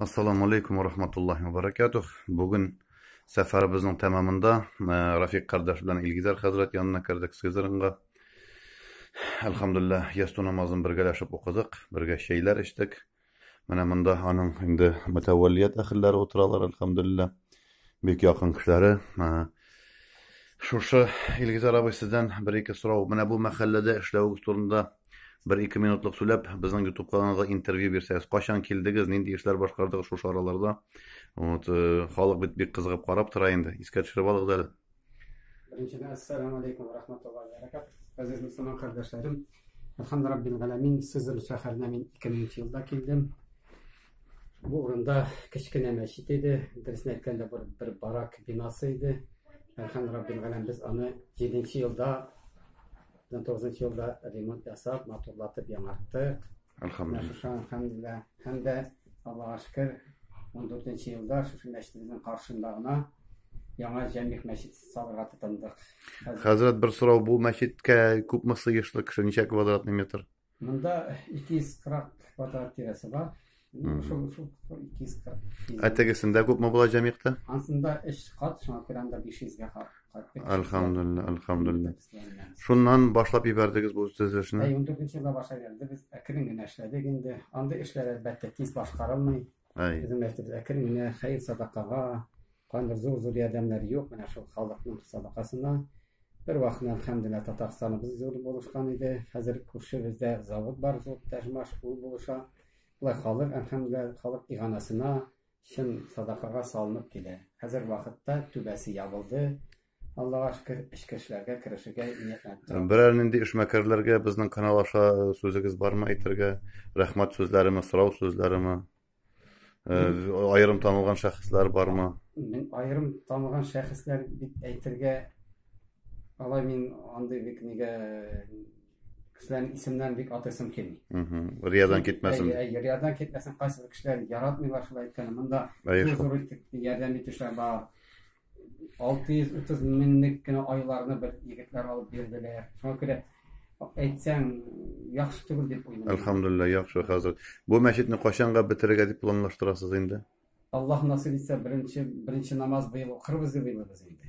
Assalamu alaikum wa rahmatullahi wa barakatuh. Bugün seferimizin tamamında Rafiq kardeş bilen İlgizar Hazret yanına kirdik Sızırınga. Elhamdülillah yastı namazını birgeleşip okudık. Birge şeyler içtik. Mana mında anın indi mütevelliyet ahilleri oturalar elhamdülillah. Büyük yakın kişileri. Şuşu İlgizar abi sizden bir iki soru. Mana bu mahallede işlevi turunda 1-2 minutluk söylep bizning YouTube kanalımıza interview bersangiz, qachon keldingiz, nindi ishlar boshqardingiz shu aralarda? Xalq bitbek qiziqib qarab tura endi. Esga tushirib oling. Birinchidan assalomu alaykum va rahmatullohi va barakatuh. Aziz musulmon qardoshlarım, elhamdülillah rabbil alamin, Sızır shaharına men 2000-yilda keldim. Bu o'rinda kichkina masjid edi, darsni aytganda bir barak binosi edi. Elhamdülillah rabbil alamin biz onu 7-yilda 9-yilda remont yasab, motorlatib yanartdik. Elhamdülillah. Hem de Allah'a şükür 14-yilda şu mescidimizin qarşındagına yana cemik mescid salırga tutundik. Hazret bir so'rov, bu masjidga ko'pmi sig'ishli kishi, necha kvadrat metr? Bunda 240 kvadrat terasi var. Şu 240. Atagisinde ko'pmi bo'ladi miqda? Aslında 3 kat, şu an kiranda 500 ga kat. Alhamdulillah, alhamdulillah. Şundan başlap yiberdiniz bu siz işini? 14-yilda başlagandı. Biz akringina ishladik. Endi anda ishlar albatta tez boshqarilmay. Bizim mescidimiz akringina xayr sadaqaga, qanday zo'r yordamlar yo'q. Mana shu xalqning sadaqasına bir vaqtda alhamdulillah Tataristonimiz zo'r bo'lishgan edi. Hozir ko'shimizda zavod bor, zo'r tashmash bo'lisha. Bular xalq alhamdulillah xalq ig'anasına shin sadaqaga solinib keldi. Hozir vaqtda tubasi yopildi. Allah'a şükür işkeşlerge, kirişige niyetlendim. Birer nindi işmekerlerge bizning kanal aşağı sözünüz var mı aytırga? Rahmat sözlerimi, sırav sözlerimi? Ayrım tanılgan şahıslar var mı? Men ayrım tanılgan şahıslar aytırga alay men anday bekniga kişilerin isimlerini bek atırsam kelmey. Riyadan ketmesin. Riyadan ketmesin. Qaysi kişiler yaratmıyorlar şulay aytganimda. Zo'r yardım etişler var. 630 minlik aylarını bir yigitler alıp berdiler. Şuna göre aytsam yaxshi tugul deb o'ylayman. Elhamdülillah yaxshi hazır. Bu masjidni qachonga bitirga deb planlashtirasiz endi? Allah nasip etse birinchi namoz bu yil qirg'iz yilimiz endi.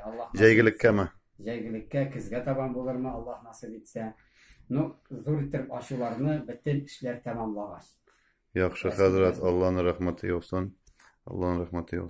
Allah. Jaygilikmi? Jaygilikka kuzga taban bo'larmi? Allah nasip etse. Nu zo'r etib ashularni bitim ishlar tamomlag'ach. Yaxshi hazrat, Allohning rahmati olsun. Allohning rahmati olsun.